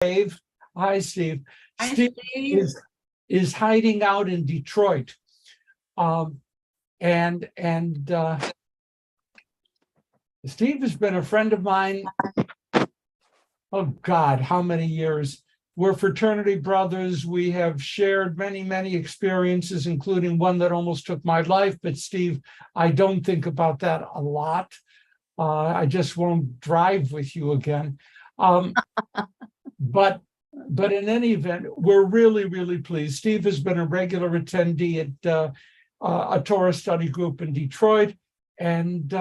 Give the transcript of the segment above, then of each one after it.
Dave. Hi, Steve. Hi, Steve Steve. is hiding out in Detroit. And Steve has been a friend of mine. Oh God, how many years? We're fraternity brothers. We have shared many, many experiences, including one that almost took my life. But Steve, I don't think about that a lot. I just won't drive with you again. But in any event, we're really, really pleased. Steve has been a regular attendee at a Torah study group in Detroit and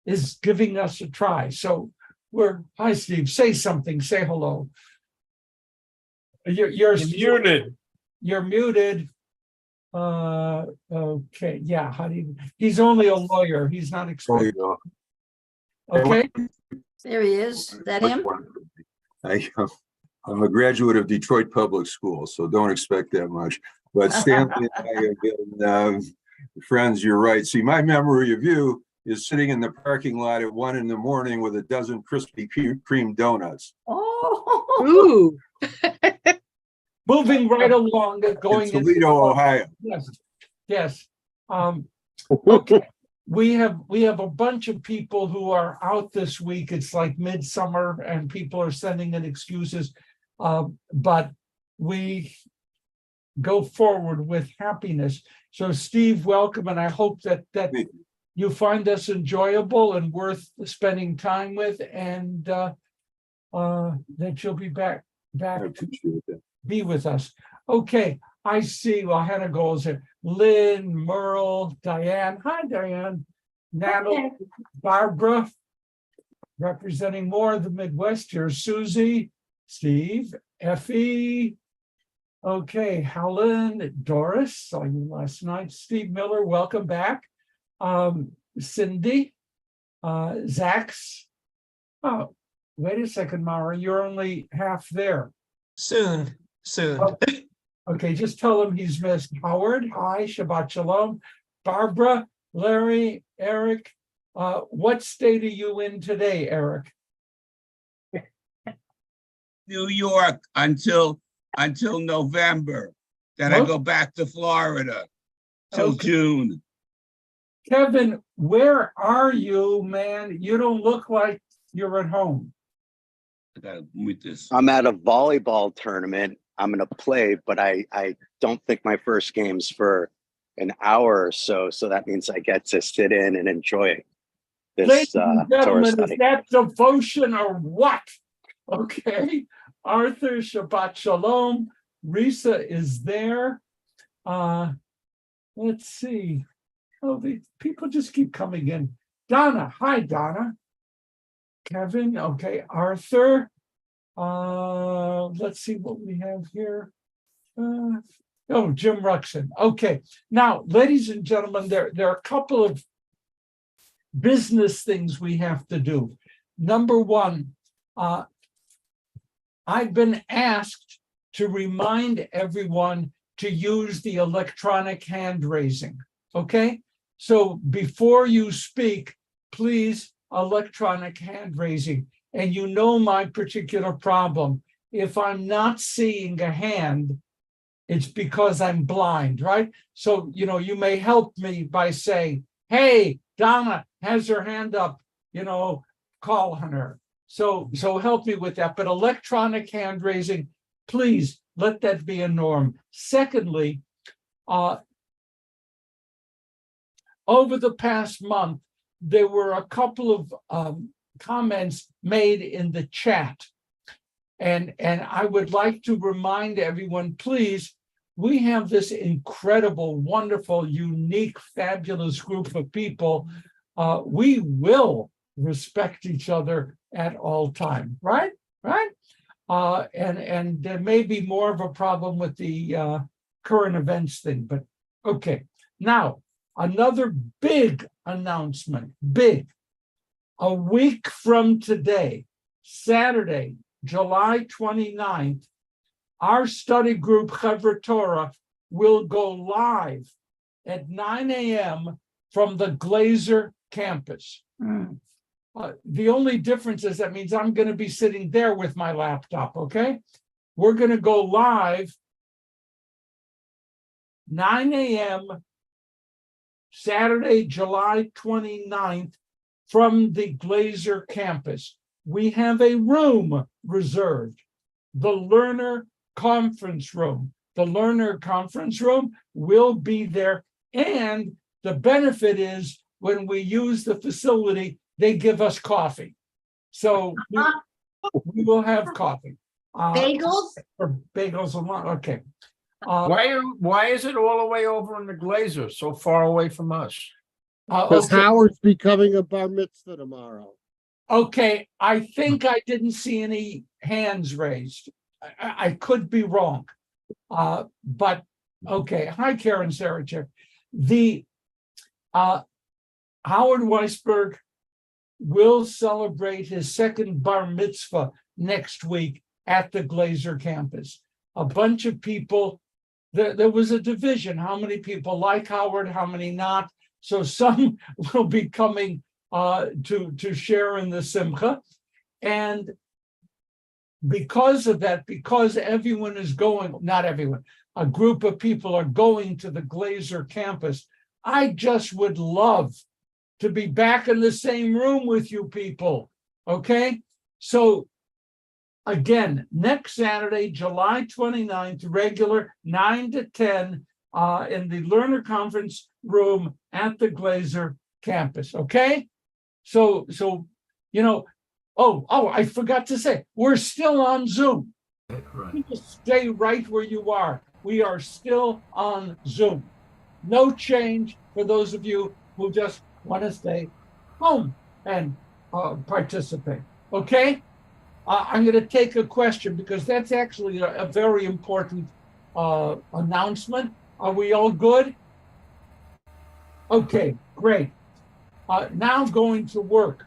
is giving us a try. So hi, Steve, say something, say hello. You're muted. You're muted. Okay, yeah, he's only a lawyer. He's not expected. Okay. There he is. Is that him? I'm a graduate of Detroit Public Schools, so don't expect that much. But Stanley and I have been friends, you're right. See, my memory of you is sitting in the parking lot at 1 a.m. with a dozen Krispy Kreme donuts. Oh, Ooh. Moving right along, going in Toledo, Ohio. Yes. Okay. We have a bunch of people who are out this week. It's like midsummer and people are sending in excuses. But we go forward with happiness. So Steve, welcome. And I hope that you find us enjoyable and worth spending time with, and that you'll be back to be with us. Okay. I see. Well, Hannah goes here. Lynn, Merle, Diane. Hi, Diane. Natalie, Barbara, representing more of the Midwest here. Susie, Steve, Effie. Okay, Helen, Doris, saw you last night. Steve Miller, welcome back. Cindy, Zach's. Oh, wait a second, Mara. You're only half there. Soon. Okay, just tell him he's missed. Howard, hi, Shabbat Shalom. Barbara, Larry, Eric. What state are you in today, Eric? New York until November. Then I go back to Florida till June. Kevin, where are you, man? You don't look like you're at home. I gotta mute this. I'm at a volleyball tournament. I'm going to play, but I don't think my first game's for an hour or so. So that means I get to sit in and enjoy this Ladies and Torah gentlemen, study. is that devotion or what? Okay. Arthur, Shabbat Shalom. Risa is there. Let's see. Oh, the people just keep coming in. Donna. Hi, Donna. Kevin. Okay. Arthur. Let's see what we have here. Jim Ruxin. Okay. Now, ladies and gentlemen, there are a couple of business things we have to do. Number one, I've been asked to remind everyone to use the electronic hand raising. Okay? So before you speak, please, electronic hand raising. And you know my particular problem. If I'm not seeing a hand, it's because I'm blind, right? So, you may help me by saying, hey, Donna has her hand up, call on her. So help me with that. But electronic hand raising, please let that be a norm. Secondly, over the past month, there were a couple of comments made in the chat. And I would like to remind everyone, please, we have this incredible, wonderful, unique, fabulous group of people. We will respect each other at all time, right? And there may be more of a problem with the current events thing, but okay. Now, another big announcement, a week from today, Saturday, July 29th, our study group, Chevra Torah, will go live at 9 a.m. from the Glazer campus. The only difference is that means I'm going to be sitting there with my laptop, okay? We're going to go live 9 a.m. Saturday, July 29th from the Glazer campus. We have a room reserved, the Learner Conference Room. The Learner Conference Room will be there, and the benefit is when we use the facility, they give us coffee. So we will have coffee. Bagels? Or bagels and lunch, okay. Why is it all the way over in the Glazer, so far away from us? Because Okay. Howard's becoming a bar mitzvah tomorrow. Okay, I think I didn't see any hands raised. I could be wrong. But okay. Hi, Karen Sarachek. The Howard Weisberg will celebrate his second bar mitzvah next week at the Glazer campus. A bunch of people, there was a division. How many people like Howard, how many not? So some will be coming to share in the simcha. And because of that, because everyone is going, not everyone, a group of people are going to the Glazer campus, I just would love to be back in the same room with you people, okay? So again, next Saturday, July 29th, regular 9 to 10 in the Learner Conference Room at the Glazer campus, okay? So you know, oh, I forgot to say, we're still on Zoom. Right. You just stay right where you are. We are still on Zoom. No change for those of you who just want to stay home and participate, okay? I'm going to take a question because that's actually a very important announcement. Are we all good? Okay, great. Now going to work.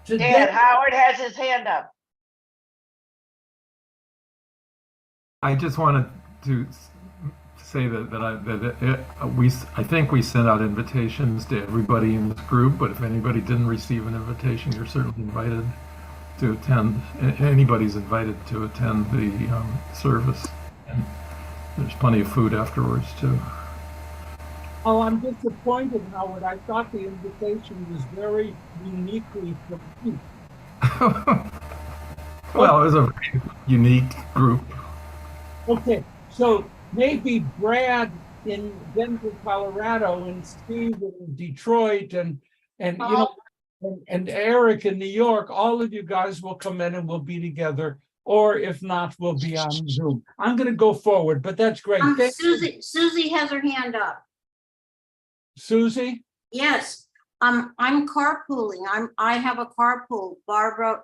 Dan, Howard has his hand up. I just wanted to say I think we sent out invitations to everybody in this group, but if anybody didn't receive an invitation, you're certainly invited to attend. Anybody's invited to attend the service. And there's plenty of food afterwards too. Oh, I'm disappointed, Howard. I thought the invitation was very uniquely for me. Well, it was a very unique group. Okay, so maybe Brad in Denver, Colorado, and Steve in Detroit, and you know, and Eric in New York, all of you guys will come in and we'll be together. Or if not, we'll be on Zoom. I'm going to go forward, but that's great. Susie has her hand up. Susie? Yes, I'm carpooling. I have a carpool. Barbara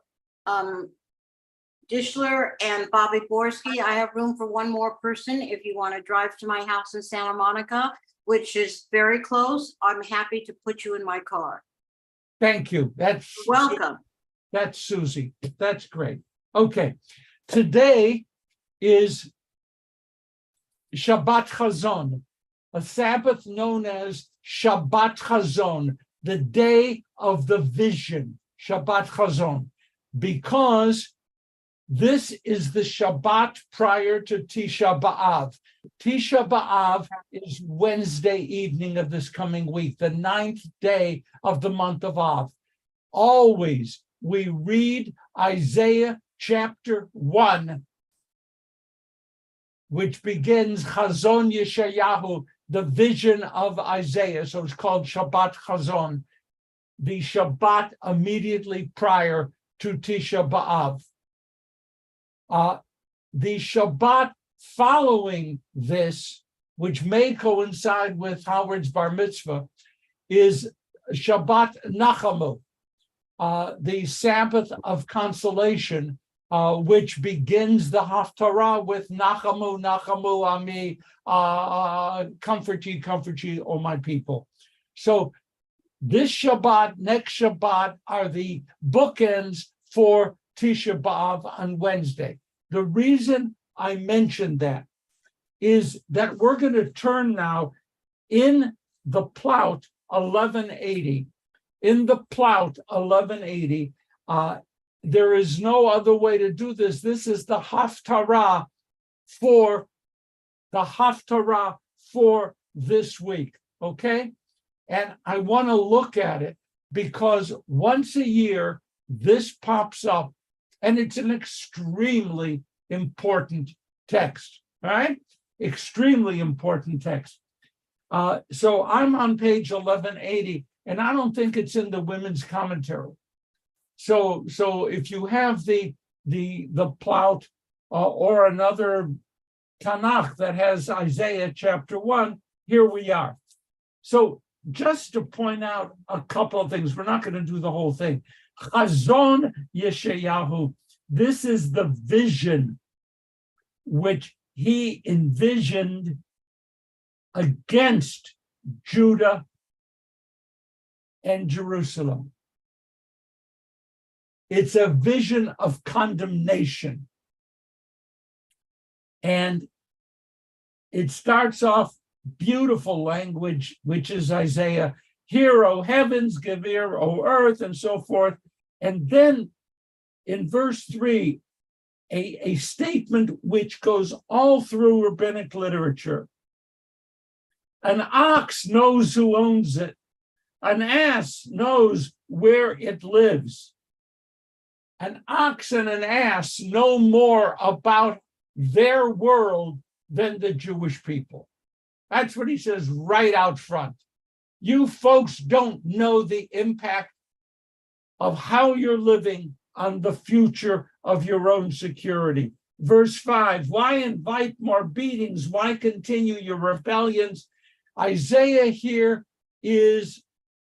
Dishler and Bobby Borski. I have room for one more person. If you want to drive to my house in Santa Monica, which is very close, I'm happy to put you in my car. Thank you. That's welcome. That's Susie. That's great. Okay. Today is Shabbat Chazon, a Sabbath known as Shabbat Chazon, the day of the vision, Shabbat Chazon, because this is the Shabbat prior to Tisha B'Av. Tisha B'Av is Wednesday evening of this coming week, the 9th day of the month of Av. Always we read Isaiah chapter 1, which begins Chazon Yeshayahu, the vision of Isaiah. So it's called Shabbat Chazon, the Shabbat immediately prior to Tisha B'Av. The Shabbat following this, which may coincide with Howard's bar mitzvah, is Shabbat Nachamu, the Sabbath of consolation, which begins the Haftarah with Nachamu, Nachamu Ami, comfort ye, O my people. So this Shabbat, next Shabbat are the bookends for Tisha B'Av on Wednesday. The reason I mentioned that is that we're going to turn now in the Plout 1180 in the Plout 1180. There is no other way to do this. This is the Haftarah for this week, okay? And I want to look at it because once a year, this pops up, and it's an extremely important text, all right? Extremely important text. So I'm on page 1180, and I don't think it's in the women's commentary. So if you have the Plout or another Tanakh that has Isaiah chapter 1, here we are. So just to point out a couple of things, we're not going to do the whole thing. Chazon Yeshayahu, this is the vision which he envisioned against Judah and Jerusalem. It's a vision of condemnation. And it starts off beautiful language, which is Isaiah, hear, O heavens, give ear, O earth, and so forth. And then in verse 3, a statement which goes all through rabbinic literature. An ox knows who owns it. An ass knows where it lives. An ox and an ass know more about their world than the Jewish people. That's what he says right out front. You folks don't know the impact of how you're living on the future of your own security. Verse 5, why invite more beatings? Why continue your rebellions? Isaiah here is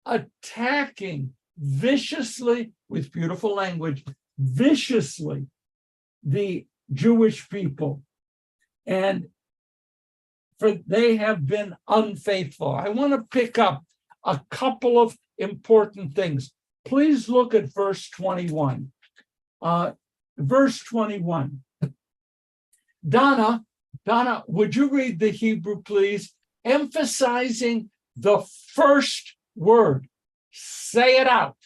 attacking viciously, with beautiful language, viciously the Jewish people. And for they have been unfaithful. I want to pick up a couple of important things. Please look at verse 21. Verse 21. Donna, would you read the Hebrew, please? Emphasizing the first word. Say it out.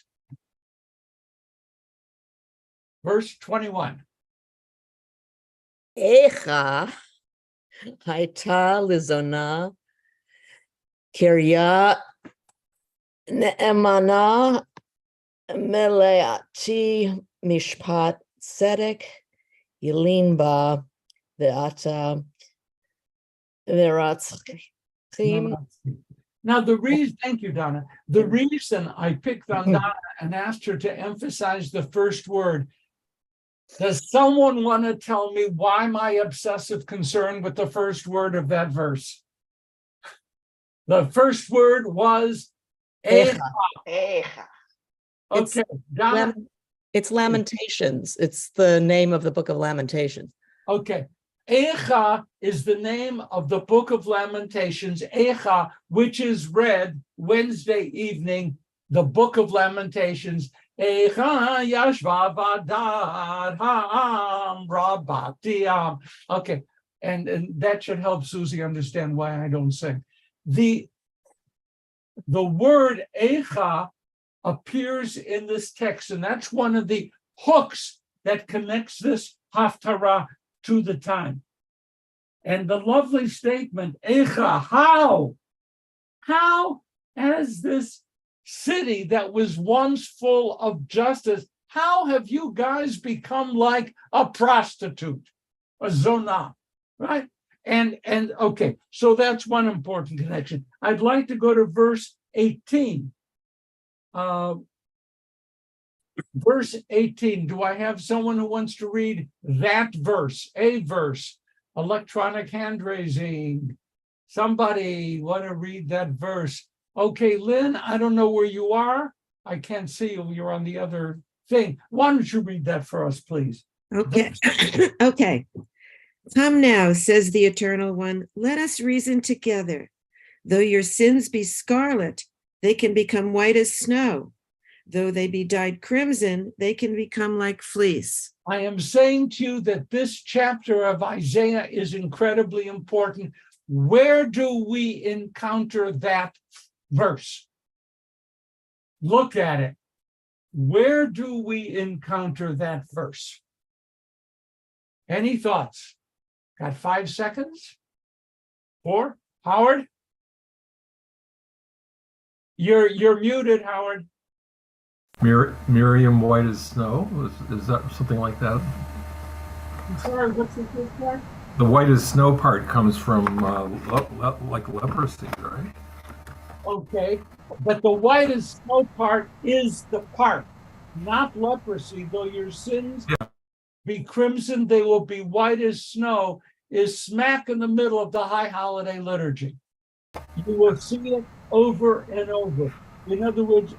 Verse 21. Echa hayta lizona kirya ne'emana meleati mishpat tzedek yilin ba ve'ata veratzchim. Now, the reason, thank you, Donna. The reason I picked on Donna and asked her to emphasize the first word, does someone want to tell me why my obsessive concern with the first word of that verse? The first word was Echa. Okay, Donna. It's Lamentations. It's the name of the book of Lamentations. Okay. Echa is the name of the book of Lamentations, Echa, which is read Wednesday evening, the book of Lamentations. Echa yashva vadad ha'am rabatiam. Okay, and that should help Susie understand why I don't sing. The word Echa appears in this text, and that's one of the hooks that connects this Haftarah to the time. And the lovely statement, Echa, how has this city that was once full of justice, how have you guys become like a prostitute, a zonah, right? And okay, so that's one important connection. I'd like to go to verse 18. Verse 18, do I have someone who wants to read that verse, a verse? Electronic hand raising. Somebody want to read that verse? Okay, Lynn, I don't know where you are. I can't see you. You're on the other thing. Why don't you read that for us, please? Okay. Okay. Come now, says the Eternal One, let us reason together. Though your sins be scarlet, they can become white as snow. Though they be dyed crimson, they can become like fleece. I am saying to you that this chapter of Isaiah is incredibly important. Where do we encounter that verse? look at it. Where do we encounter that verse? Any thoughts? Got 5 seconds? 4? Howard? You're muted, Howard. Miriam white as snow. Is that something like that? Sorry, what's the first part? The white as snow part comes from like leprosy, right? Okay, but the white as snow part is the part, not leprosy. Though your sins be crimson, they will be white as snow, is smack in the middle of the high holiday liturgy. You will see it over and over. In other words,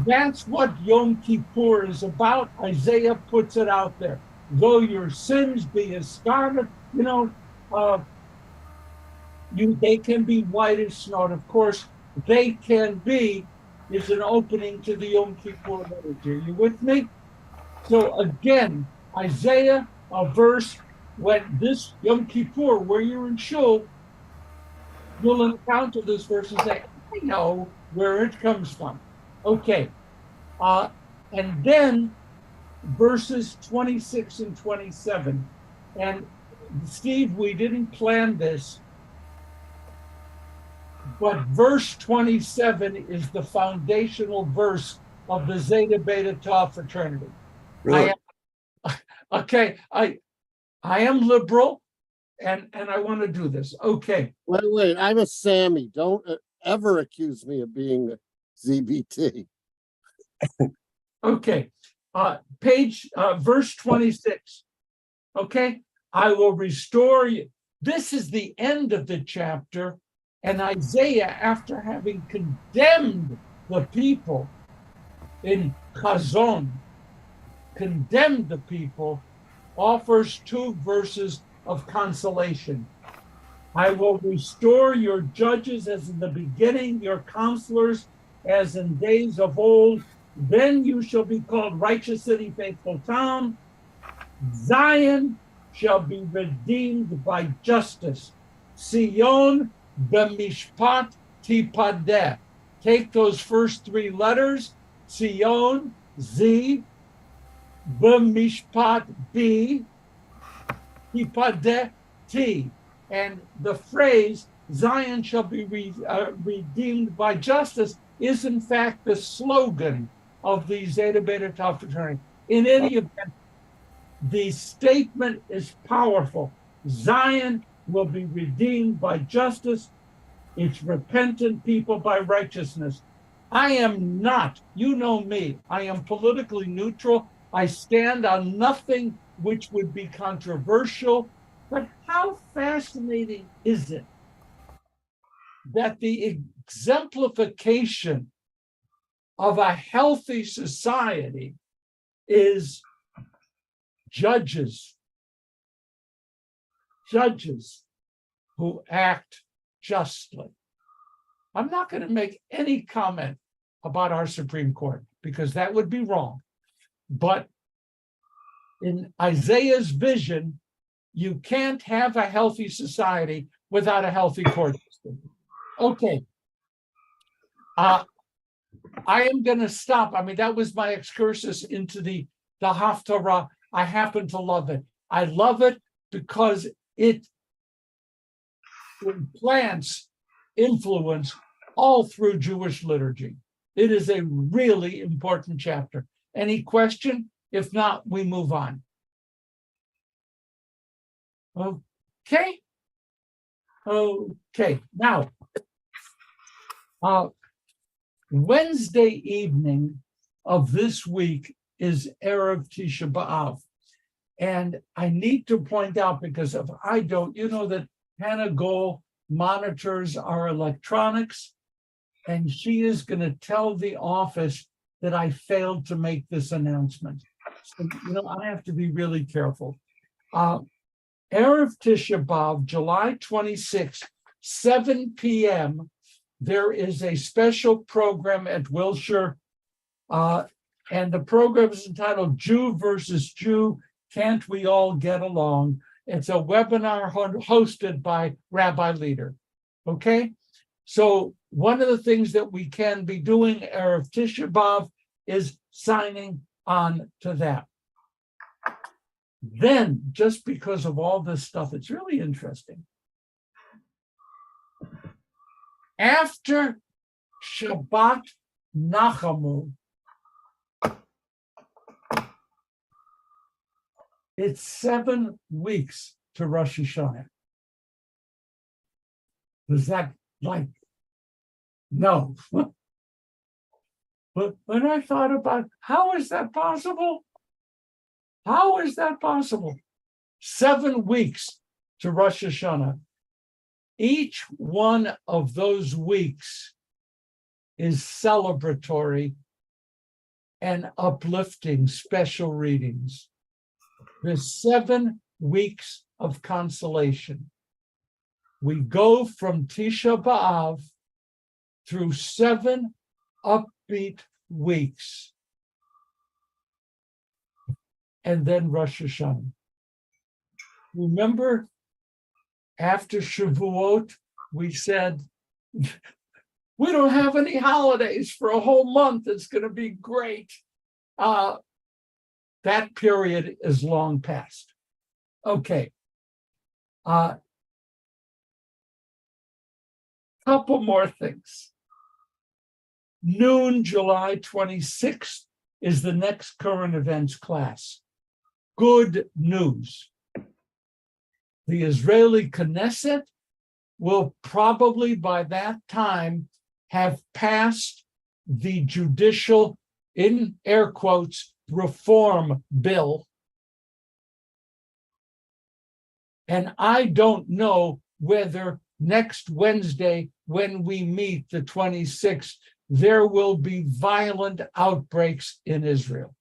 that's what Yom Kippur is about. Isaiah puts it out there. Though your sins be as scarlet, they can be white as snow. And of course, they can be is an opening to the Yom Kippur liturgy. Are you with me? So again, Isaiah, a verse, when this Yom Kippur, where you're in shul, you'll encounter this verse and say, I know where it comes from. Okay. And then verses 26 and 27. And Steve, we didn't plan this, but verse 27 is the foundational verse of the Zeta Beta Tau fraternity. Really? I am liberal, and I want to do this. Okay. Wait, I'm a Sammy. Don't ever accuse me of being a ZBT. Okay. Verse 26. Okay. I will restore you. This is the end of the chapter. And Isaiah, after having condemned the people in Chazon, condemned the people, offers 2 verses of consolation. I will restore your judges as in the beginning, your counselors as in days of old. Then you shall be called righteous city, faithful town. Zion shall be redeemed by justice. Sion b'mishpat tipadeh. Take those first 3 letters, Sion, Z, b'mishpat, B, tipadeh, T. And the phrase, Zion shall be redeemed by justice, is in fact the slogan of the Zeta Beta Tau fraternity. In any event, the statement is powerful. Zion will be redeemed by justice. It's repentant people by righteousness. I am not, you know me, I am politically neutral. I stand on nothing which would be controversial. But how fascinating is it that the exemplification of a healthy society is judges who act justly. I'm not going to make any comment about our Supreme Court because that would be wrong. But in Isaiah's vision, you can't have a healthy society without a healthy court system. Okay. I am going to stop. I mean, that was my excursus into the Haftarah. I happen to love it. I love it because it implants influence all through Jewish liturgy. It is a really important chapter. Any question? If not, we move on. Okay. Okay. Now, Wednesday evening of this week is Erev Tisha B'Av. And I need to point out, because if I don't, you know that Hannah Gold monitors our electronics, and she is going to tell the office that I failed to make this announcement. So, I have to be really careful. Erev Tisha B'Av, July 26, 7 p.m., there is a special program at Wilshire, and the program is entitled Jew versus Jew, Can't We All Get Along? It's a webinar hosted by Rabbi Leader. Okay? So one of the things that we can be doing Erev Tisha B'Av is signing on to that. Then, just because of all this stuff, it's really interesting. After Shabbat Nachamu, it's 7 weeks to Rosh Hashanah. Does that no? But when I thought about how is that possible? How is that possible? 7 weeks to Rosh Hashanah. Each one of those weeks is celebratory and uplifting special readings. There's 7 weeks of consolation. We go from Tisha B'Av through 7 upbeat weeks. And then Rosh Hashanah. Remember, after Shavuot, we said, we don't have any holidays for a whole month. It's going to be great. That period is long past. Okay. Couple more things. Noon, July 26th is the next current events class. Good news. The Israeli Knesset will probably by that time have passed the judicial, in air quotes, reform bill. And I don't know whether next Wednesday, when we meet the 26th, there will be violent outbreaks in Israel.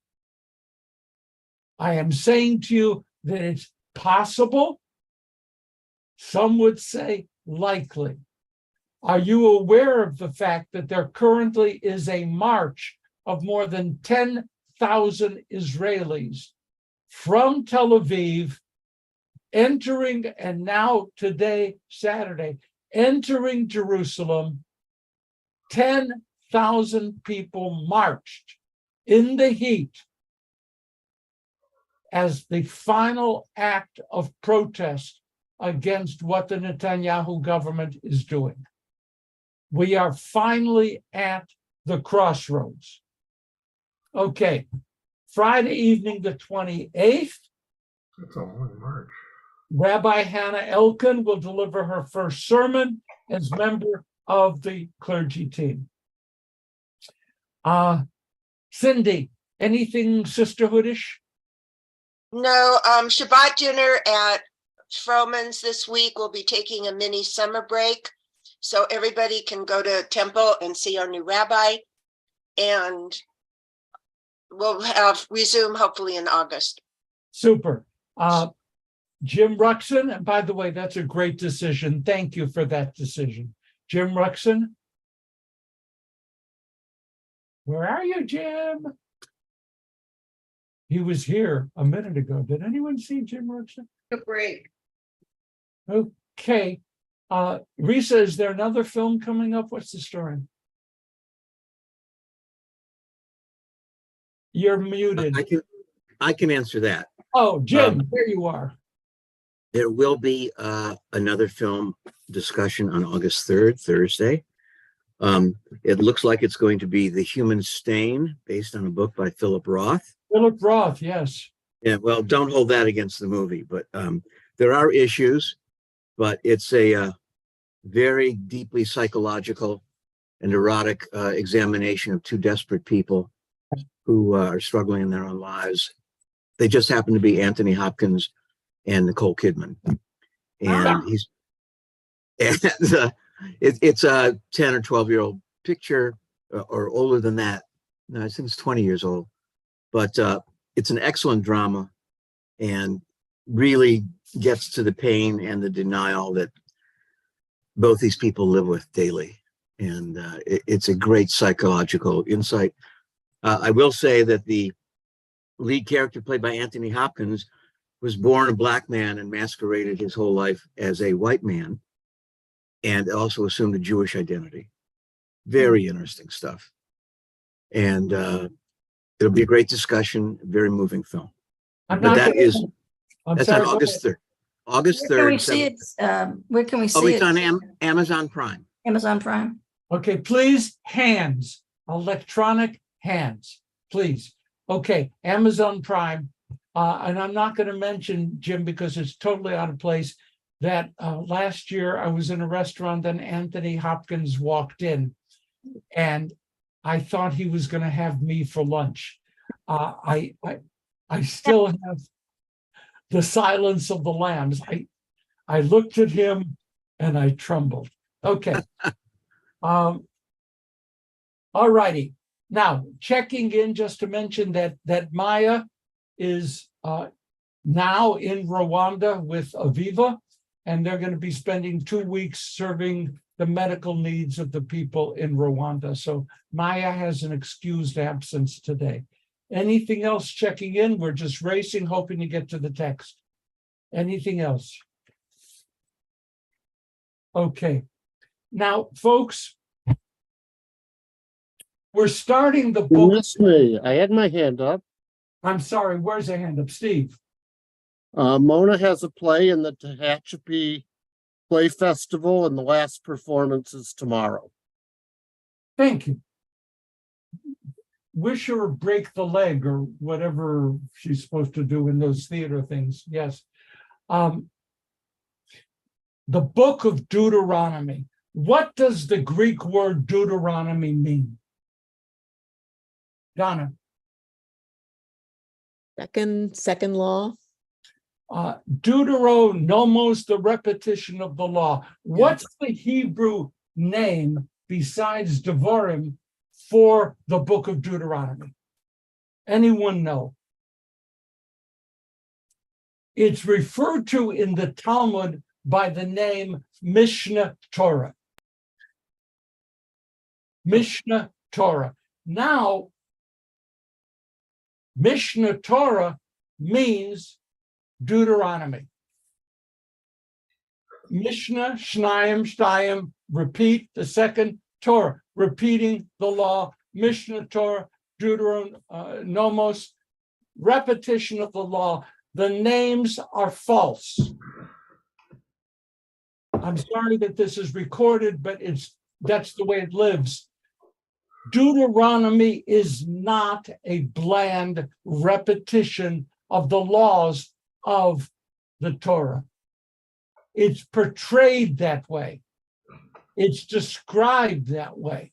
I am saying to you that it's possible. Some would say likely. Are you aware of the fact that there currently is a march of more than 10,000 Israelis from Tel Aviv entering, and now today, Saturday, entering Jerusalem? 10,000 people marched in the heat as the final act of protest against what the Netanyahu government is doing. We are finally at the crossroads. Okay, Friday evening, the 28th. That's a long march. Rabbi Hannah Elkin will deliver her first sermon as member of the clergy team. Cindy, anything sisterhoodish? No, Shabbat dinner at Froman's this week. We'll be taking a mini summer break, so everybody can go to temple and see our new rabbi, and we'll have resume hopefully in August. Super. Jim Ruxin, and by the way, that's a great decision. Thank you for that decision. Jim Ruxin? Where are you, Jim? He was here a minute ago. Did anyone see Jim Ruxin? Good break. Okay. Risa, is there another film coming up? What's the story? You're muted. I can answer that. Oh, Jim, there you are. There will be another film discussion on August 3rd, Thursday. It looks like it's going to be The Human Stain, based on a book by Philip Roth. Philip Roth, yes. Yeah, well, don't hold that against the movie, but there are issues, but it's a very deeply psychological and erotic examination of two desperate people who are struggling in their own lives. They just happen to be Anthony Hopkins and Nicole Kidman. And it's a 10 or 12-year-old picture, or older than that. No, I think it's 20 years old. But it's an excellent drama and really gets to the pain and the denial that both these people live with daily. And it's a great psychological insight. I will say that the lead character, played by Anthony Hopkins, was born a black man and masqueraded his whole life as a white man, and also assumed a Jewish identity. Very interesting stuff. And it'll be a great discussion, very moving film. I'm But not that gonna- is, I'm that's sorry, on go August ahead. 3rd. August 3rd. Where can we see it? Where can we Oh, see it's it? on Amazon Prime. Amazon Prime. Okay, please, hands, electronic hands, please. Okay, Amazon Prime. And I'm not going to mention, Jim, because it's totally out of place, that last year I was in a restaurant and Anthony Hopkins walked in and I thought he was going to have me for lunch. I still have the silence of the lambs. I looked at him and I trembled. Okay. All righty. Now, checking in just to mention that Maya is now in Rwanda with Aviva, and they're going to be spending 2 weeks serving the medical needs of the people in Rwanda. So Maya has an excused absence today. Anything else checking in? We're just racing, hoping to get to the text. Anything else? Okay. Now, folks, we're starting the You book. missed me. I had my hand up. I'm sorry, where's the hand up? Steve? Mona has a play in the Tehachapi Play Festival, and the last performance is tomorrow. Thank you. Wish her break the leg or whatever she's supposed to do in those theater things. Yes. The book of Deuteronomy. What does the Greek word Deuteronomy mean? Donna. Second law. Deuteronomos, the repetition of the law. What's the Hebrew name besides Devarim for the book of Deuteronomy? Anyone know? It's referred to in the Talmud by the name Mishnah Torah. Mishnah Torah. Now, Mishnah Torah means Deuteronomy. Mishnah, Shnayim, repeat the second Torah, repeating the law. Mishnah Torah, Deuteronomos, repetition of the law. The names are false. I'm sorry that this is recorded, but that's the way it lives. Deuteronomy is not a bland repetition of the laws of the Torah. It's portrayed that way. It's described that way,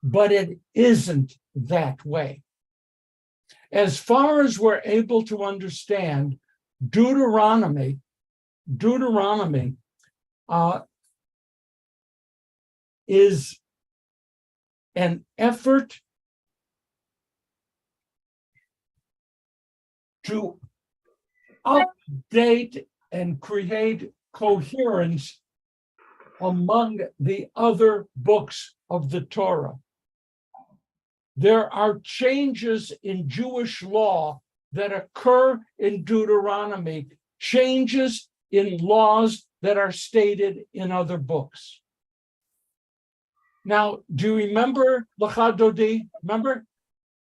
but it isn't that way. As far as we're able to understand, Deuteronomy is an effort to update and create coherence among the other books of the Torah. There are changes in Jewish law that occur in Deuteronomy, changes in laws that are stated in other books. Now, do you remember Lecha Dodi? Remember?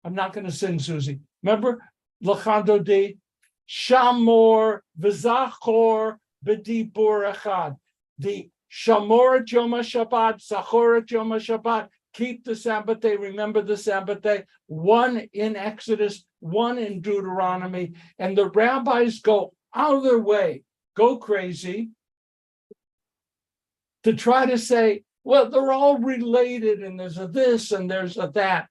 I'm not going to sing, Susie. Remember Lecha Dodi? Shamor v'zachor b'dibur echad. The Shamor et Yom HaShabbat, Zachor et Yom HaShabbat. Keep the Sabbath day, remember the Sabbath day. One in Exodus, one in Deuteronomy. And the rabbis go out of their way, go crazy, to try to say, well, they're all related and there's a this and there's a that.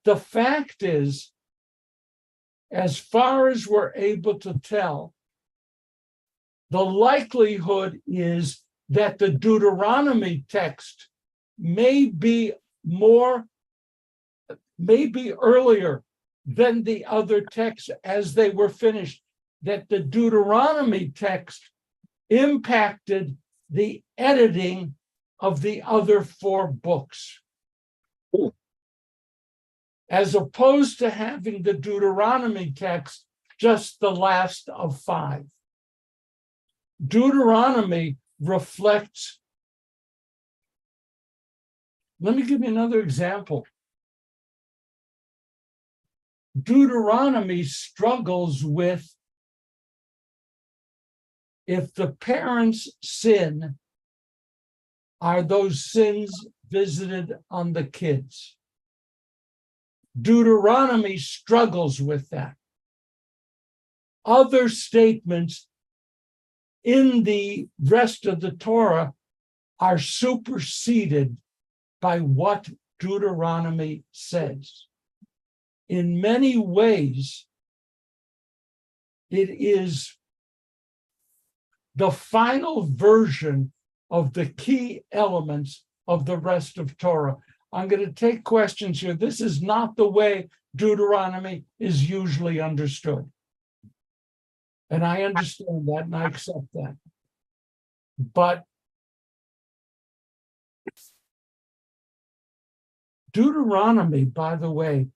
The fact is, as far as we're able to tell, the likelihood is that the Deuteronomy text may be earlier than the other texts as they were finished, that the Deuteronomy text impacted the editing of the other 4 books. As opposed to having the Deuteronomy text just the last of 5. Deuteronomy reflects Let me give you another example. Deuteronomy struggles with if the parents sin, are those sins visited on the kids? Deuteronomy struggles with that. Other statements in the rest of the Torah are superseded by what Deuteronomy says. In many ways, it is the final version of the key elements of the rest of Torah. I'm going to take questions here. This is not the way Deuteronomy is usually understood. And I understand that and I accept that. But Deuteronomy, by the way,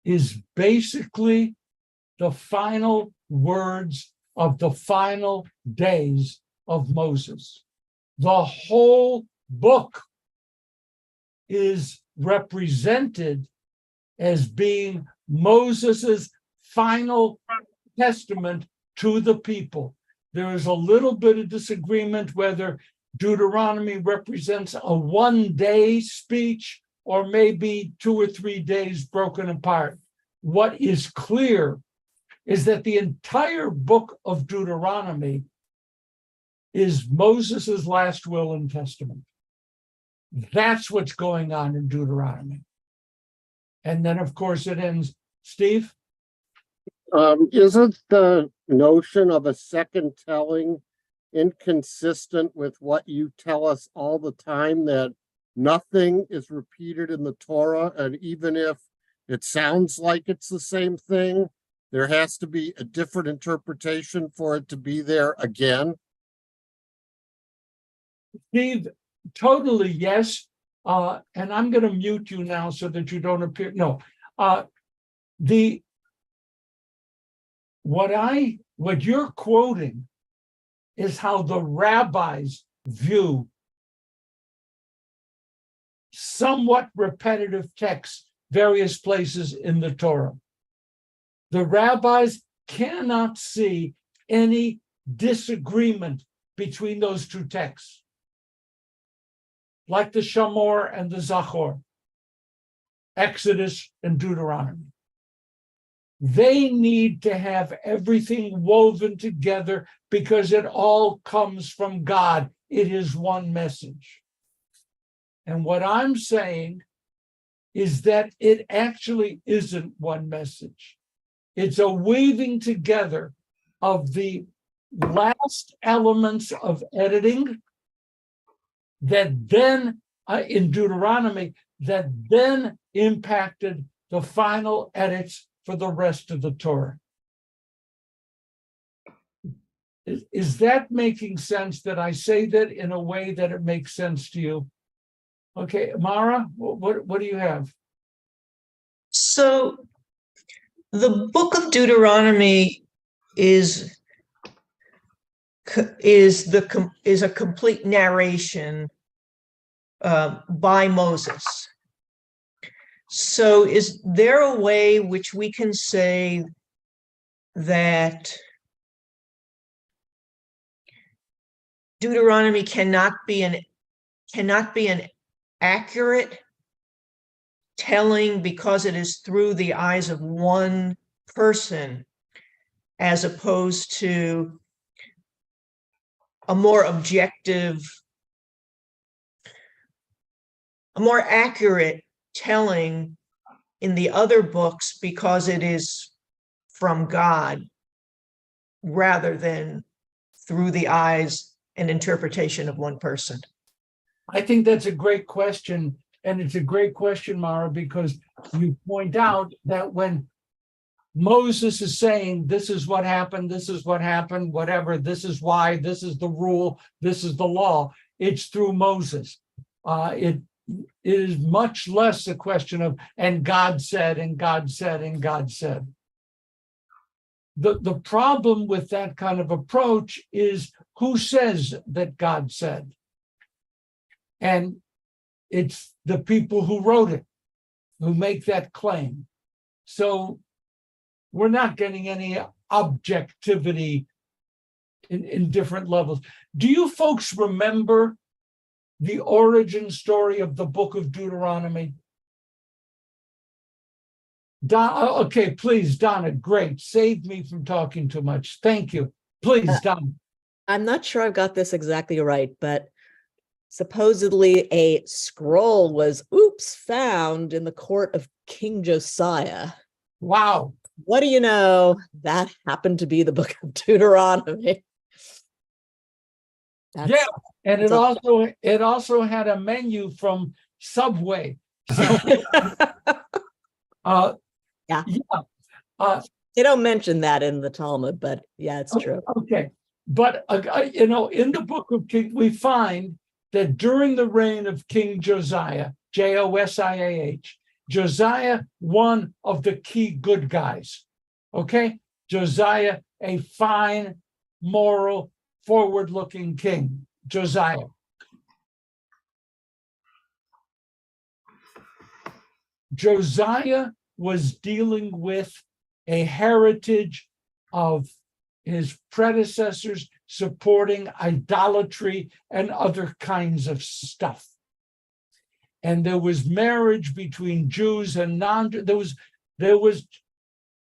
is basically the final words of the final days of Moses. The whole book is represented as being Moses's final testament to the people. There is a little bit of disagreement whether Deuteronomy represents a one-day speech or maybe 2 or 3 days broken apart. What is clear is that the entire book of Deuteronomy is Moses's last will and testament. That's what's going on in Deuteronomy. And then, of course, it ends. Steve? Isn't the notion of a second telling inconsistent with what you tell us all the time, that nothing is repeated in the Torah, and even if it sounds like it's the same thing, there has to be a different interpretation for it to be there again? Steve, totally yes. And I'm going to mute you now so that you don't appear. No. What you're quoting is how the rabbis view somewhat repetitive texts, various places in the Torah. The rabbis cannot see any disagreement between those two texts, like the Shamor and the Zachor, Exodus and Deuteronomy. They need to have everything woven together because it all comes from God. It is one message. And what I'm saying is that it actually isn't one message. It's a weaving together of the last elements of editing that then, in Deuteronomy, that then impacted the final edits for the rest of the Torah. Is that making sense, that I say that in a way that it makes sense to you? Okay, Mara, what do you have? So the book of Deuteronomy is a complete narration by Moses. So is there a way which we can say that Deuteronomy cannot be an accurate telling because it is through the eyes of one person, as opposed to a more objective, a more accurate telling in the other books because it is from God rather than through the eyes and interpretation of one person? I think that's a great question. And it's a great question, Mara, because you point out that when Moses is saying, this is what happened, whatever, this is why, this is the rule, this is the law, it's through Moses. It is much less a question of, and God said, and God said, and God said. The problem with that kind of approach is who says that God said? And it's the people who wrote it who make that claim. So we're not getting any objectivity in different levels. Do you folks remember the origin story of the book of Deuteronomy? Okay, please, Donna, great. Save me from talking too much. Thank you. Please, Donna. I'm not sure I've got this exactly right, but supposedly a scroll was, found in the court of King Josiah. Wow. What do you know? That happened to be the book of Deuteronomy. Yeah, and it also had a menu from Subway. So, yeah. They don't mention that in the Talmud, but yeah, it's true. Okay, but in the book of King, we find that during the reign of King Josiah, Josiah, Josiah, one of the key good guys. Okay, Josiah, a fine, moral, forward-looking king, Josiah. Josiah was dealing with a heritage of his predecessors supporting idolatry and other kinds of stuff. And there was marriage between Jews and non-Jews. There was,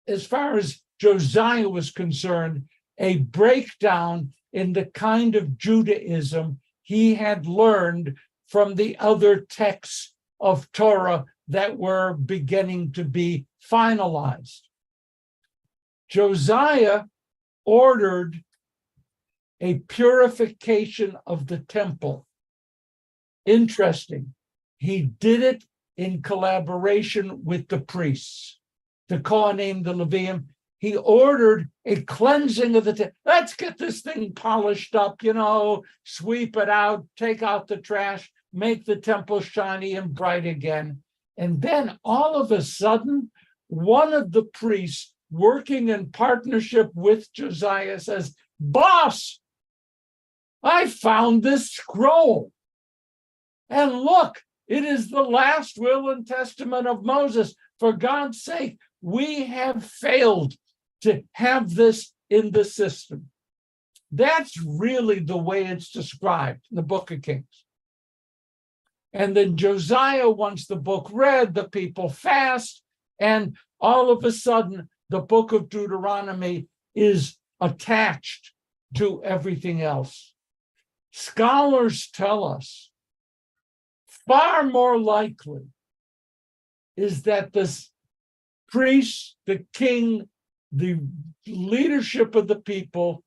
as far as Josiah was concerned, a breakdown in the kind of Judaism he had learned from the other texts of Torah that were beginning to be finalized. Josiah ordered a purification of the temple. Interesting. He did it in collaboration with the priests, the Kohanim, the Leviim. He ordered a cleansing of the temple. Let's get this thing polished up, sweep it out, take out the trash, make the temple shiny and bright again. And then all of a sudden, one of the priests working in partnership with Josiah says, "Boss, I found this scroll. And look, it is the last will and testament of Moses. For God's sake, we have failed to have this in the system." That's really the way it's described in the Book of Kings. And then Josiah wants the book read, the people fast, and all of a sudden, the book of Deuteronomy is attached to everything else. Scholars tell us far more likely is that the priests, the king, the leadership of the people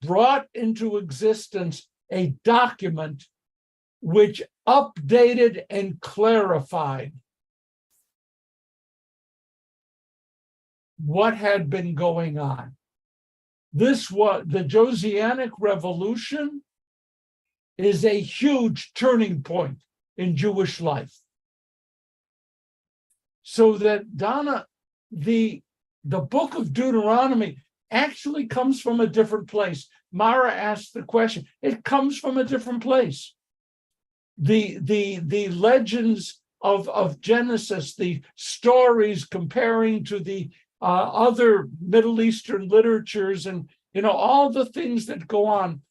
brought into existence a document which updated and clarified what had been going on. This was the Josianic Revolution is a huge turning point in Jewish life. So that Donna, the book of Deuteronomy actually comes from a different place. Mara asked the question. It comes from a different place. The legends of Genesis, the stories comparing to the other Middle Eastern literatures, and all the things that go on.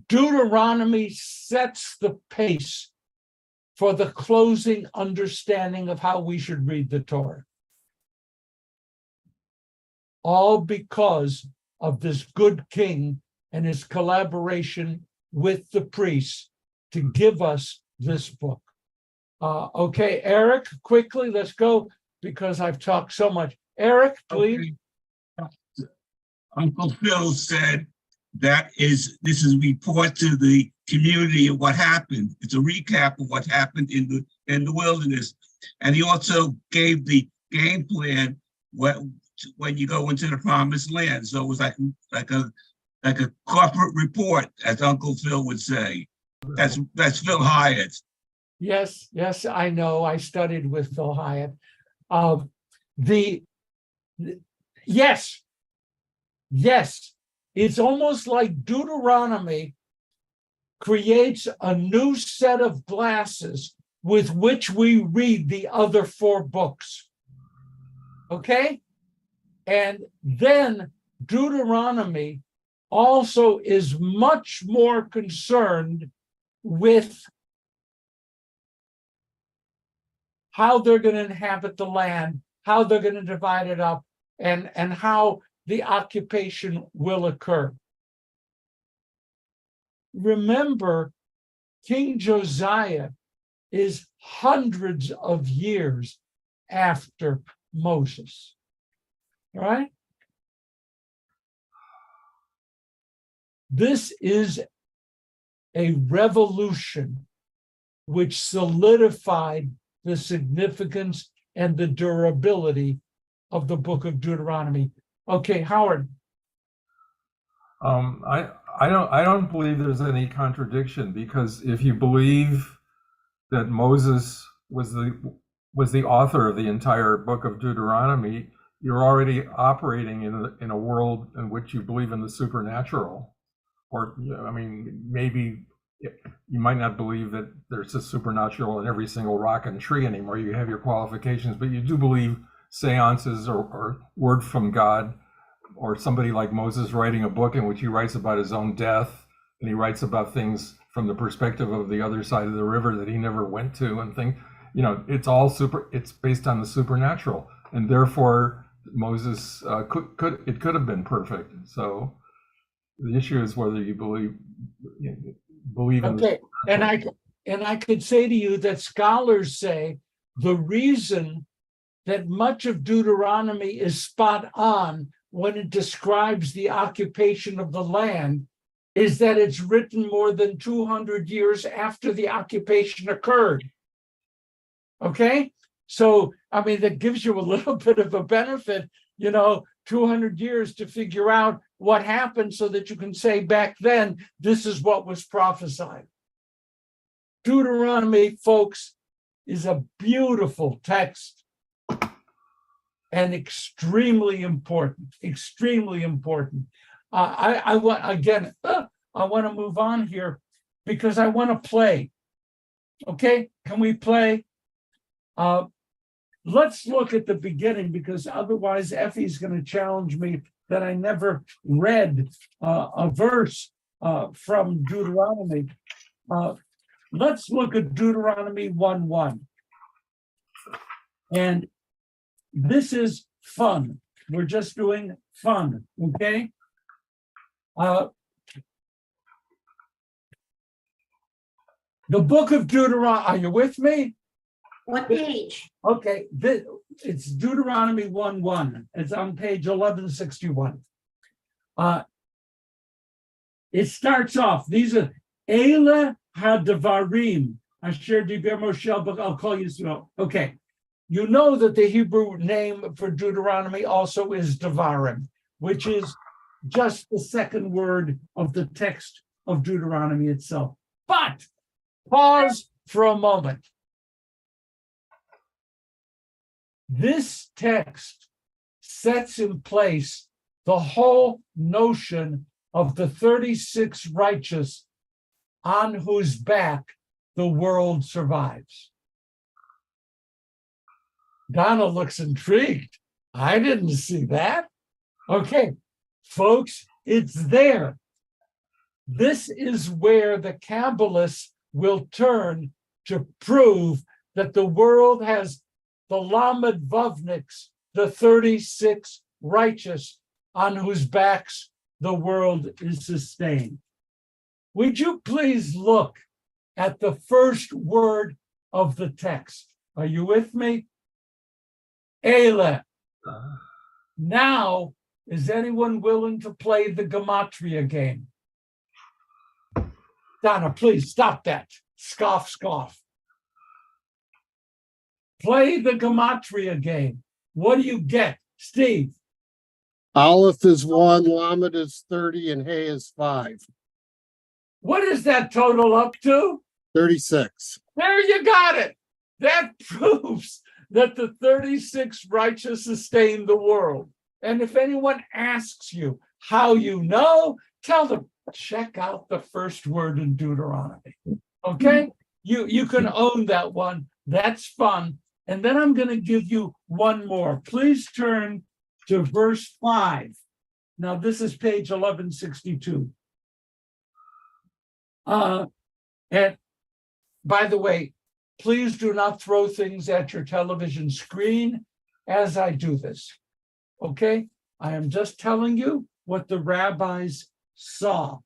Deuteronomy sets the pace for the closing understanding of how we should read the Torah. All because of this good king and his collaboration with the priests to give us this book. Okay, Eric, quickly, let's go because I've talked so much. Eric, please. Okay. Uncle Phil said this is a report to the community of what happened. It's a recap of what happened in the wilderness. And he also gave the game plan when you go into the promised land. So it was like a corporate report, as Uncle Phil would say. That's Phil Hyatt. Yes, yes, I know. I studied with Phil Hyatt. Yes, yes, it's almost like Deuteronomy creates a new set of glasses with which we read the other 4 books. Okay? And then Deuteronomy also is much more concerned with how they're going to inhabit the land, how they're going to divide it up, and how the occupation will occur. Remember, King Josiah is hundreds of years after Moses, right? This is a revolution which solidified the significance and the durability of the book of Deuteronomy. Okay, Howard. I don't believe there's any contradiction, because if you believe that Moses was the author of the entire book of Deuteronomy, you're already operating in a world in which you believe in the supernatural. Or, I mean, maybe you might not believe that there's a supernatural in every single rock and tree anymore. You have your qualifications, but you do believe seances or word from God, or somebody like Moses writing a book in which he writes about his own death, and he writes about things from the perspective of the other side of the river that he never went to, and things, it's based on the supernatural, and therefore Moses could have been perfect. So the issue is whether you believe in. Okay, and I could say to you that scholars say the reason that much of Deuteronomy is spot on when it describes the occupation of the land is that it's written more than 200 years after the occupation occurred. Okay, so I mean, that gives you a little bit of a benefit, 200 years to figure out what happened so that you can say back then, this is what was prophesied. Deuteronomy, folks, is a beautiful text and extremely important, extremely important. I want to move on here because I want to play. Okay, can we play? Let's look at the beginning, because otherwise Effie's going to challenge me that I never read a verse from Deuteronomy. Let's look at Deuteronomy 1:1. And this is fun. We're just doing fun, okay? The book of Deuteronomy, are you with me? What page? Okay, it's Deuteronomy 1:1. It's on page 1161. It starts off, these are Eile HaDevarim, Asher Diber Moshe, I'll call you so. Okay, you know that the Hebrew name for Deuteronomy also is Devarim, which is just the second word of the text of Deuteronomy itself. But pause for a moment. This text sets in place the whole notion of the 36 righteous on whose back the world survives. Donna looks intrigued. I didn't see that. Okay, folks, it's there. This is where the Kabbalists will turn to prove that the world has the Lamed Vavniks, the 36 righteous on whose backs the world is sustained. Would you please look at the first word of the text? Are you with me? Eile. Now, is anyone willing to play the gematria game? Donna, please stop that. Scoff, scoff. Play the gematria game. What do you get, Steve? Aleph is 1, Lamed is 30, and Hey is 5. What is that total up to? 36. There you got it. That proves that the 36 righteous sustain the world. And if anyone asks you how you know, tell them, check out the first word in Deuteronomy. Okay? You can own that one. That's fun. And then I'm going to give you one more. Please turn to verse 5. Now, this is page 1162. And by the way, please do not throw things at your television screen as I do this. Okay? I am just telling you what the rabbis saw.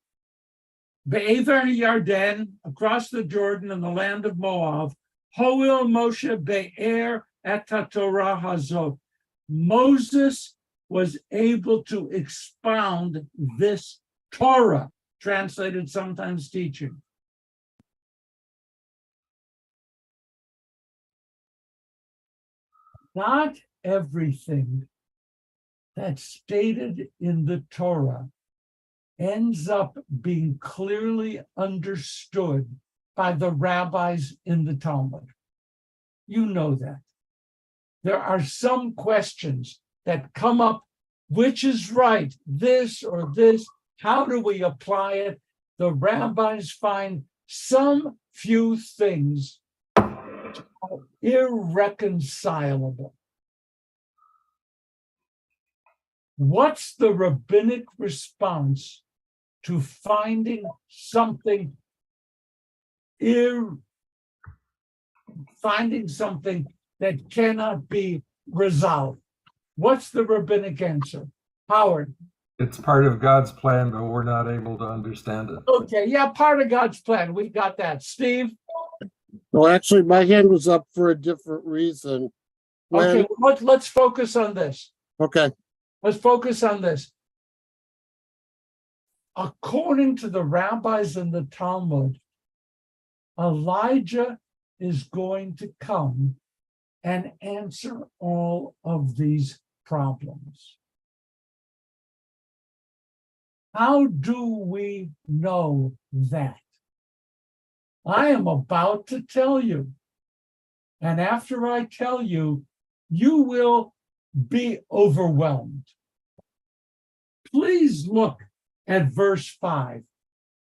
Be'ever Yarden, across the Jordan in the land of Moab, Hoil Moshe Be'er et Torah Hazot. Moses was able to expound this Torah, translated sometimes teaching. Not everything that's stated in the Torah ends up being clearly understood by the rabbis in the Talmud. You know that. There are some questions that come up, which is right, this or this, how do we apply it? The rabbis find some few things irreconcilable. What's the rabbinic response to finding something that cannot be resolved? What's the rabbinic answer? Howard. It's part of God's plan, but we're not able to understand it. Okay, yeah, part of God's plan. We got that. Steve? No, actually, my hand was up for a different reason. Okay, let's focus on this. Okay. Let's focus on this. According to the rabbis in the Talmud, Elijah is going to come and answer all of these problems. How do we know that? I am about to tell you. And after I tell you, you will be overwhelmed. Please look at verse 5.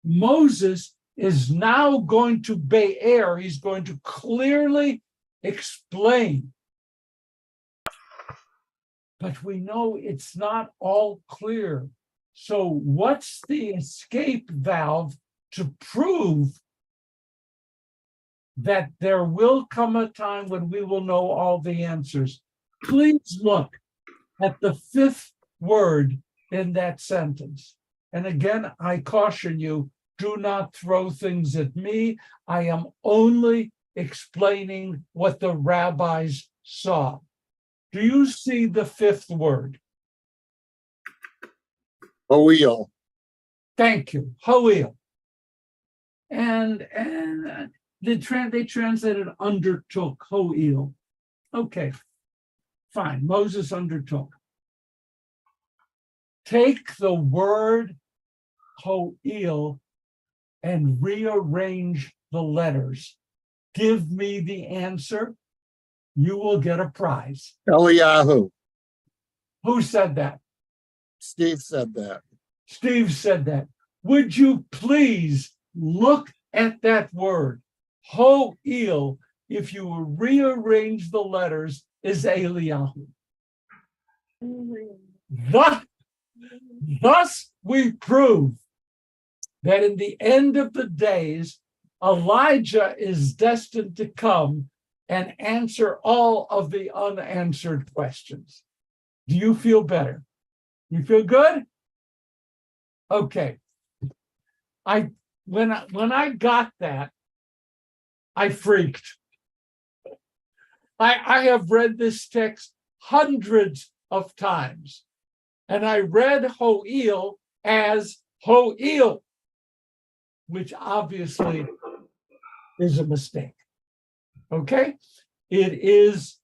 Moses is now going to be'er, he's going to clearly explain. But we know it's not all clear. So what's the escape valve to prove that there will come a time when we will know all the answers? Please look at the fifth word in that sentence. And again, I caution you, do not throw things at me. I am only explaining what the rabbis saw. Do you see the fifth word? Ho'il. Thank you, Ho'il. And they translated undertook, Ho'il. Okay, fine, Moses undertook. Take the word Ho'il and rearrange the letters. Give me the answer. You will get a prize. Eliyahu. Who said that? Steve said that. Steve said that. Would you please look at that word? Ho'il, if you rearrange the letters, is Eliyahu. Thus we prove that in the end of the days, Elijah is destined to come and answer all of the unanswered questions. Do you feel better? You feel good? Okay. When I got that, I freaked. I have read this text hundreds of times, and I read Ho'il as Ho'il, which obviously is a mistake. Okay? It is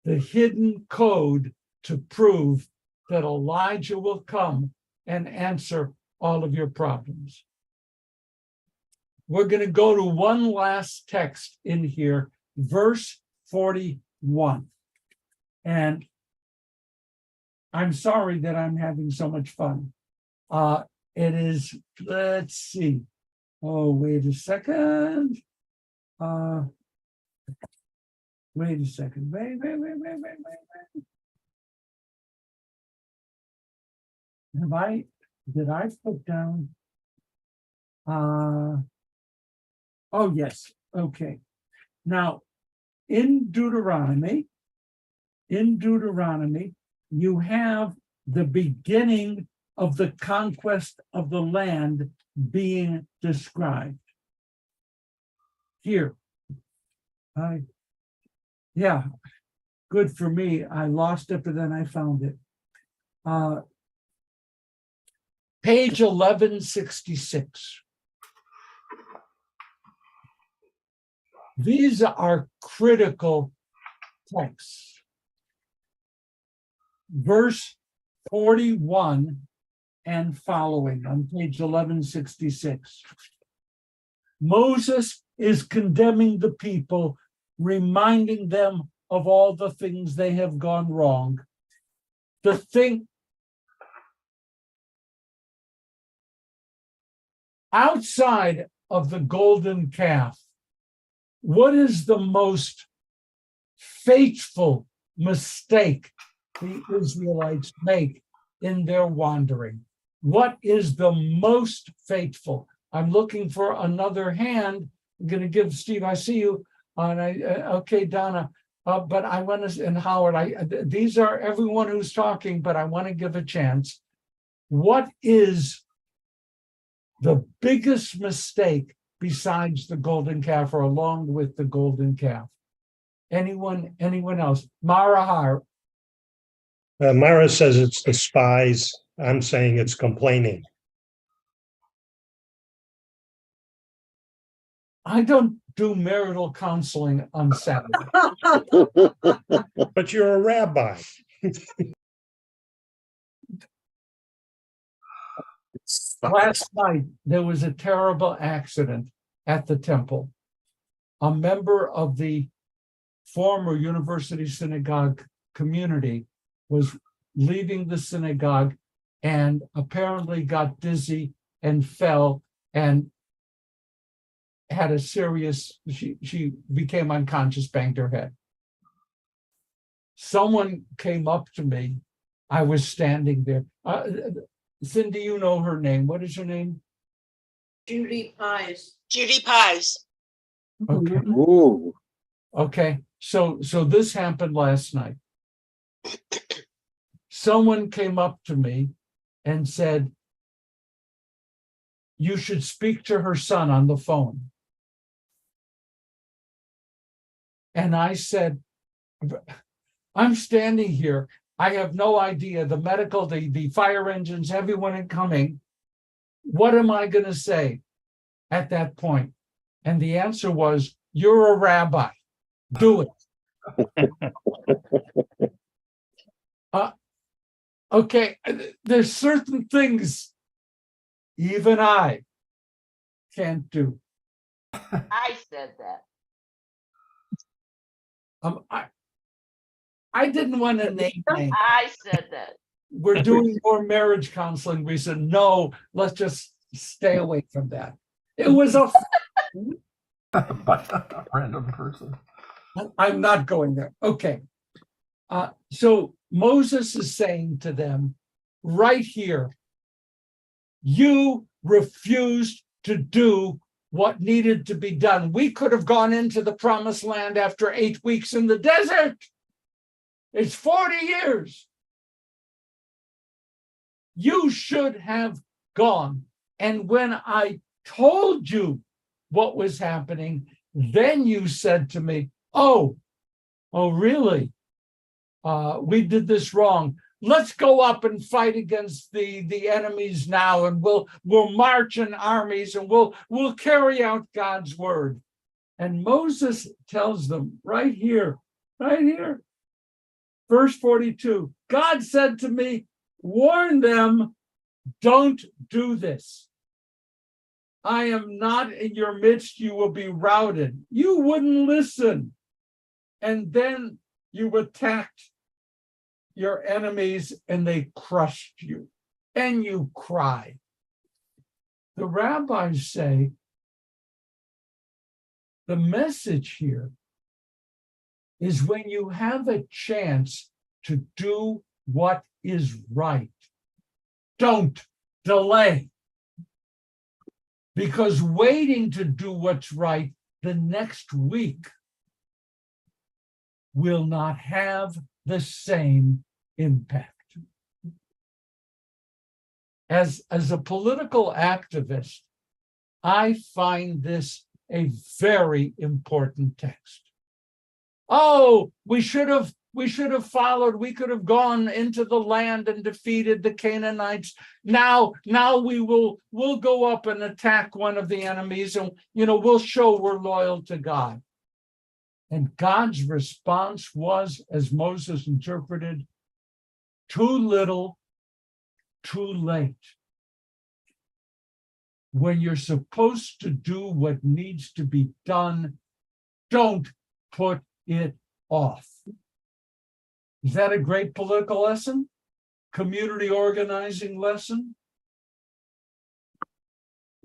the hidden code to prove that Elijah will come and answer all of your problems. we're going to go to one last text in here, verse 41. And I'm sorry that I'm having so much fun. It is, let's see. Oh, wait a second. Wait a second. Wait. Did I put down? Oh, yes. Okay. Now, in Deuteronomy, you have the beginning of the conquest of the land being described. Here. Yeah, good for me. I lost it, but then I found it. Page 1166. These are critical texts. Verse 41 and following on page 1166. Moses is condemning the people, reminding them of all the things they have gone wrong. The thing outside of the golden calf, what is the most fateful mistake the Israelites make in their wandering? What is the most fateful? I'm looking for another hand. I'm going to give Steve, I see you. Okay, Donna, but I want to, and Howard, these are everyone who's talking, but I want to give a chance. What is the biggest mistake besides the golden calf, or along with the golden calf? Anyone else? Mara Har. Mara says it's the spies. I'm saying it's complaining. I don't do marital counseling on Saturday. But you're a rabbi. Last night, there was a terrible accident at the temple. A member of the former University Synagogue community was leaving the synagogue and apparently got dizzy and fell and had a serious, she became unconscious, banged her head. Someone came up to me. I was standing there. Cindy, you know her name. What is her name? Judy Pies. Judy Pies. Okay. Ooh. Okay. So this happened last night. Someone came up to me and said, you should speak to her son on the phone. And I said, I'm standing here. I have no idea. The medical, the fire engines, everyone coming. What am I going to say at that point? And the answer was, you're a rabbi. Do it. Okay, there's certain things even I can't do. I said that. I didn't want to name names. I said that. We're doing more marriage counseling. We said, no, let's just stay away from that. It was a random person. I'm not going there. Okay. So Moses is saying to them right here, you refused to do what needed to be done. We could have gone into the promised land after 8 weeks in the desert. It's 40 years. You should have gone. And when I told you what was happening, then you said to me, oh, really? We did this wrong. Let's go up and fight against the enemies now, and we'll march in armies, and we'll carry out God's word. And Moses tells them right here, verse 42, God said to me, warn them, don't do this. I am not in your midst, you will be routed. You wouldn't listen. And then you attacked your enemies and they crushed you. And you cried. The rabbis say the message here is when you have a chance to do what is right, don't delay. Because waiting to do what's right the next week will not have the same impact. As a political activist, I find this a very important text. Oh, we should have followed, we could have gone into the land and defeated the Canaanites. Now we'll go up and attack one of the enemies and we'll show we're loyal to God. And God's response was, as Moses interpreted, too little, too late. When you're supposed to do what needs to be done, don't put it off. Is that a great political lesson? Community organizing lesson?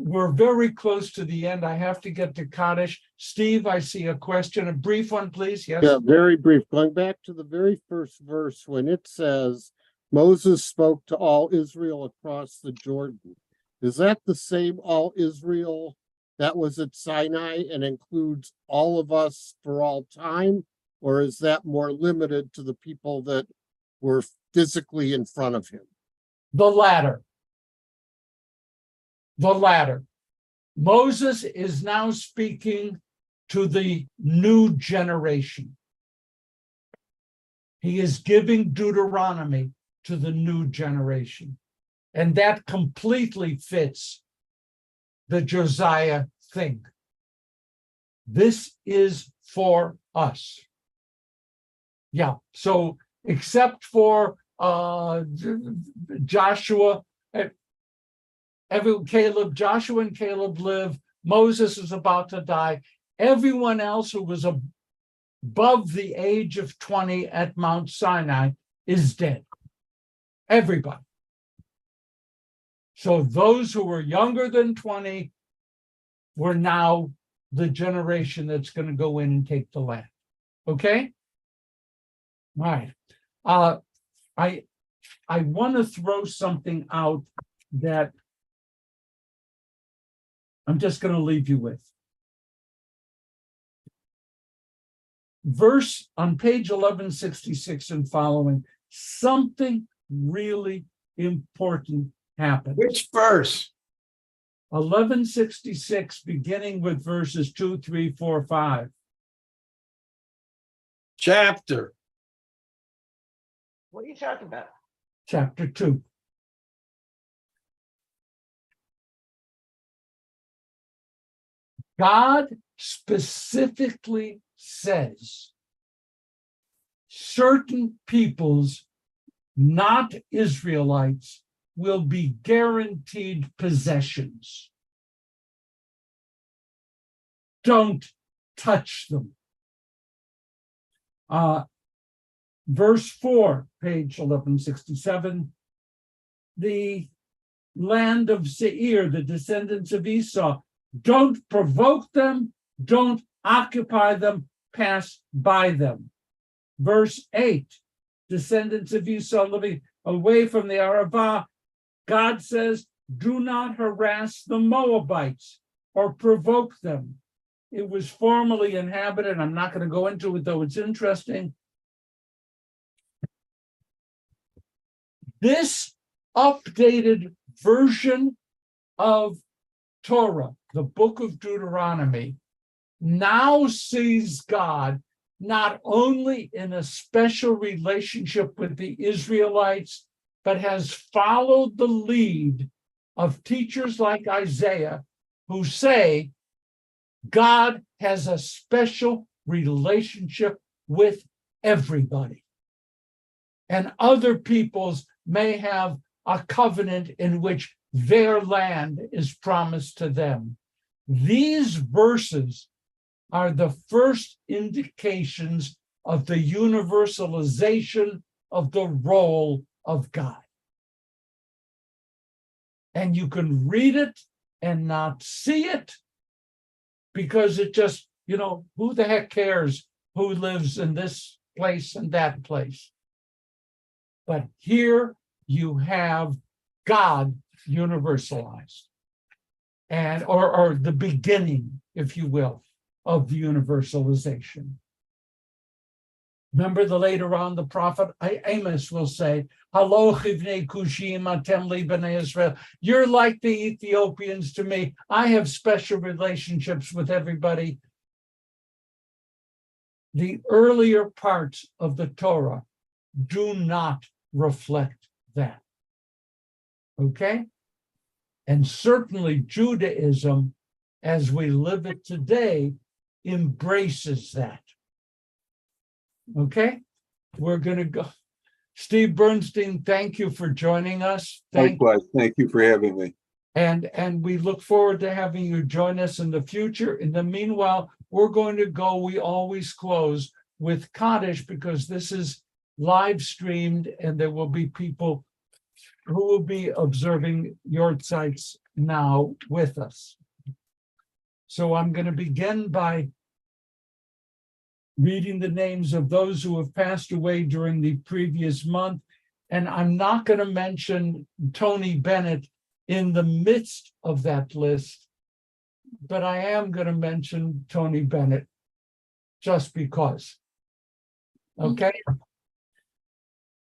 We're very close to the end. I have to get to Kaddish. Steve, I see a question. A brief one, please. Yes. Yeah, very brief. Going back to the very first verse, when it says, Moses spoke to all Israel across the Jordan. Is that the same all Israel that was at Sinai and includes all of us for all time? Or is that more limited to the people that were physically in front of him? The latter. The latter. Moses is now speaking to the new generation. He is giving Deuteronomy to the new generation. And that completely fits the Josiah thing. This is for us. Yeah, so except for Joshua, Joshua and Caleb live, Moses is about to die. Everyone else who was above the age of 20 at Mount Sinai is dead. Everybody. So those who were younger than 20 were now the generation that's going to go in and take the land. Okay? All right. I want to throw something out that I'm just going to leave you with. Verse on page 1166 and following, something really important happened. Which verse? 1166, beginning with verses 2, 3, 4, 5. Chapter. What are you talking about? Chapter 2. God specifically says certain peoples, not Israelites, will be guaranteed possessions. Don't touch them. Verse 4, page 1167, the land of Seir, the descendants of Esau, don't provoke them, don't occupy them, pass by them. Verse 8, descendants of Esau living away from the Arabah, God says, do not harass the Moabites or provoke them. It was formerly inhabited. I'm not going to go into it, though it's interesting. This updated version of Torah, the book of Deuteronomy, now sees God not only in a special relationship with the Israelites, but has followed the lead of teachers like Isaiah, who say God has a special relationship with everybody. And other peoples may have a covenant in which their land is promised to them. These verses are the first indications of the universalization of the role of God. And you can read it and not see it because it just, who the heck cares who lives in this place and that place? But here you have God universalized, and or the beginning, if you will, of the universalization. Remember later on, the prophet Amos will say, "Halo chivnei kushim atem li b'nei Israel." You're like the Ethiopians to me. I have special relationships with everybody. The earlier parts of the Torah do not reflect that. Okay? And certainly Judaism, as we live it today, embraces that. Okay? We're going to go. Steve Bernstein, thank you for joining us. Likewise, thank you for having me. And we look forward to having you join us in the future. In the meanwhile, we're going to go, we always close with Kaddish because this is live streamed and there will be people who will be observing your sites now with us. So I'm going to begin by reading the names of those who have passed away during the previous month. And I'm not going to mention Tony Bennett in the midst of that list, but I am going to mention Tony Bennett just because. Okay?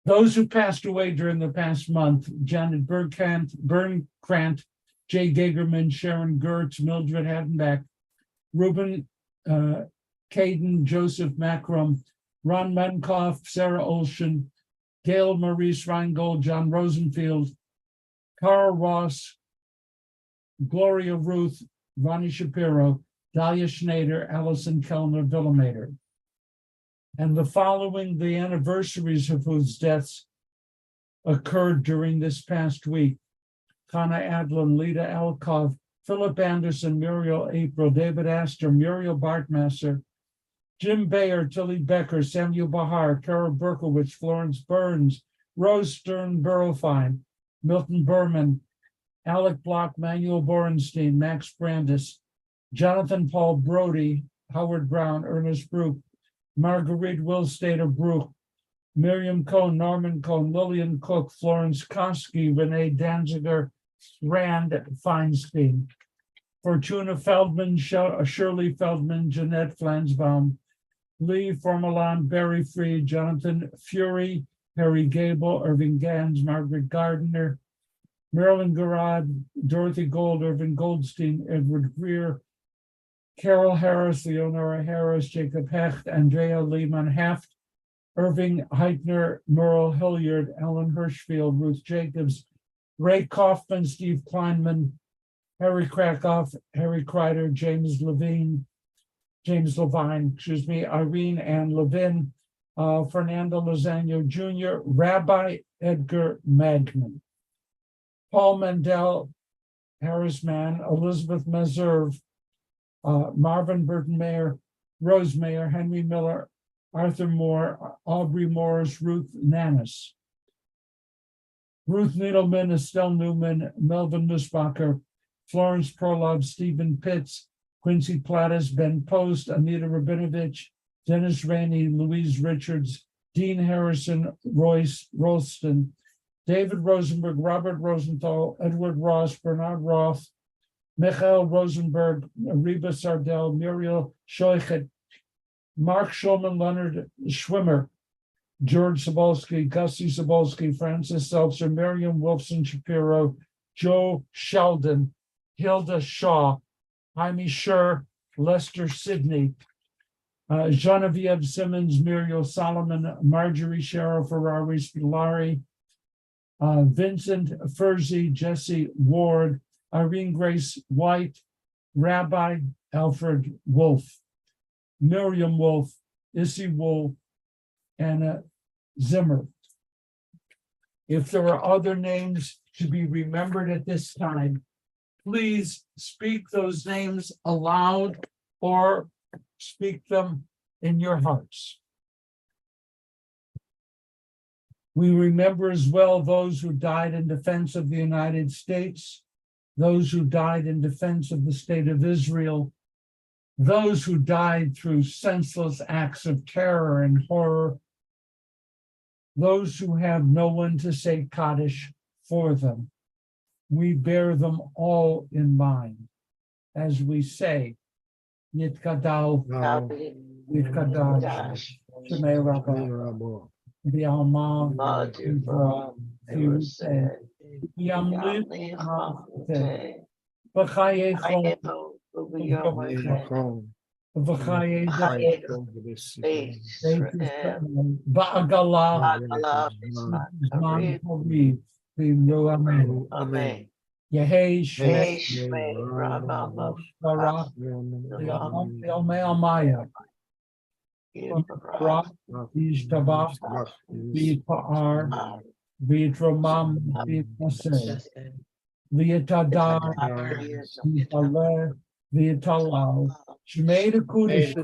Those who passed away during the past month: Janet Bernkrant, Jay Gagerman, Sharon Gertz, Mildred Hadenbeck, Ruben Caden, Joseph Macrum, Ron Menkoff, Sarah Olshan, Gail Maurice Reingold, John Rosenfield, Carl Ross, Gloria Ruth, Ronnie Shapiro, Dahlia Schneider, Allison Kellner Villamater. And the following, the anniversaries of whose deaths occurred during this past week: Hannah Adlin, Lita Alkov, Philip Anderson, Muriel April, David Astor, Muriel Bartmasser, Jim Bayer, Tilly Becker, Samuel Bahar, Carol Berkowitz, Florence Burns, Rose Stern Burrowfine, Milton Berman, Alec Block, Manuel Borenstein, Max Brandis, Jonathan Paul Brody, Howard Brown, Ernest Brook, Marguerite Wilstater Brook, Miriam Cohn, Norman Cohn, Lillian Cook, Florence Kosky, Renee Danziger, Rand Feinstein, Fortuna Feldman, Shirley Feldman, Jeanette Flansbaum, Lee Formelan, Barry Freed, Jonathan Fury, Harry Gable, Irving Gans, Margaret Gardner, Marilyn Garrard, Dorothy Gold, Irving Goldstein, Edward Greer, Carol Harris, Leonora Harris, Jacob Hecht, Andrea Lehman Heft, Irving Heitner, Merle Hilliard, Ellen Hirschfield, Ruth Jacobs, Ray Kaufman, Steve Kleinman, Harry Krakoff, Harry Kreider, James Levine, Irene Ann Levin, Fernando Lozano Jr., Rabbi Edgar Magnan, Paul Mandel, Harris Mann, Elizabeth Meserve, Marvin Burton Mayer, Rose Mayer, Henry Miller, Arthur Moore, Aubrey Morris, Ruth Nannis, Ruth Needleman, Estelle Newman, Melvin Nussbacher, Florence Prolov, Stephen Pitts, Quincy Plattis, Ben Post, Anita Rabinovich, Dennis Rainey, Louise Richards, Dean Harrison, Royce Rolston, David Rosenberg, Robert Rosenthal, Edward Ross, Bernard Roth, Michael Rosenberg, Reba Sardell, Muriel Scheuchet, Mark Schulman, Leonard Schwimmer, George Sobolski, Gussie Sobolski, Francis Seltzer, Miriam Wolfson Shapiro, Joe Sheldon, Hilda Shaw, Jaime Scher, Lester Sidney, Genevieve Simmons, Muriel Solomon, Marjorie Sheriff Ferrari Spilari, Vincent Furzy, Jesse Ward, Irene Grace White, Rabbi Alfred Wolf, Miriam Wolf, Issy Wolf, Anna Zimmer. If there are other names to be remembered at this time, please speak those names aloud or speak them in your hearts. We remember as well those who died in defense of the United States, those who died in defense of the state of Israel, those who died through senseless acts of terror and horror, those who have no one to say Kaddish for them. We bear them all in mind as we say, Yitkadal, Yitkadal, Shemei Rabbah, V'Alma, V'Yivra, V'Yuseh, V'Yamlit, V'Chayecho, V'Chayecho, Ba'agalah, Zman Horiv, V'Yimru Amen. Amen. Yehei Shmei, Barak, V'Yomei Almaya, Barak, Yishtabach, V'Yipa'ar, V'Yitromam, V'Yitnaseh, V'Yitadar, V'Yitaleh, V'Yitalal, Shmei Kudish,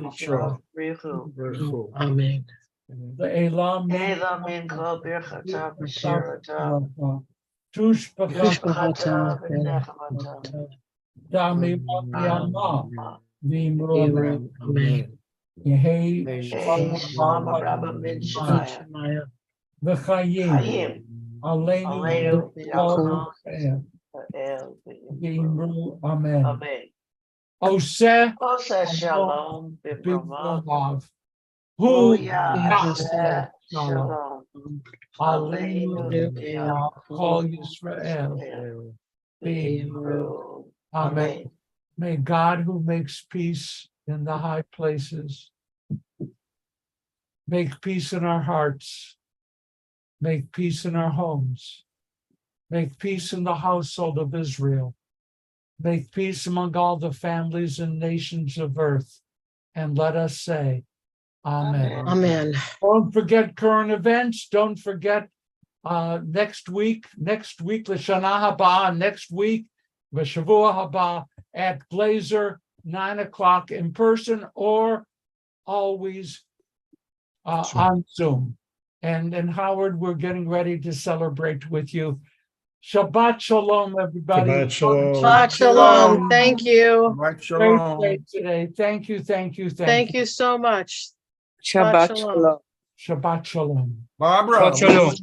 Amen. Ve'elam Elam min kol birchata v'shirata. Tush Tushbachata v'nechmata. Dami Yama, V'Imru Amen. Yehei Shalom Rabba min Shemaya. V'Chayim Aleinu Aleinu Kol Yaakov V'Imru V'Imru. Amen. Amen. Oseh Oseh shalom b'bramav. B'Bramav Hu Hu Yaseh Shalom shalom. Aleinu Aleinu Kol Yisrael V'Imru. V'Imru. Amen. May God, who makes peace in the high places, make peace in our hearts, make peace in our homes, make peace in the household of Israel, make peace among all the families and nations of earth, and let us say, Amen. Amen. Don't forget current events. Don't forget next week, L'Shana Haba, next week, V'Shavua Haba, at Glazer, 9 o'clock in person, or always on Zoom. And Howard, we're getting ready to celebrate with you. Shabbat Shalom, everybody. Shabbat Shalom. Shabbat Shalom. Thank you. Right, Great shalom. day today. Thank you. Thank you so much. Shabbat Shalom. Shabbat Shalom. Barbara. Shabbat Shalom.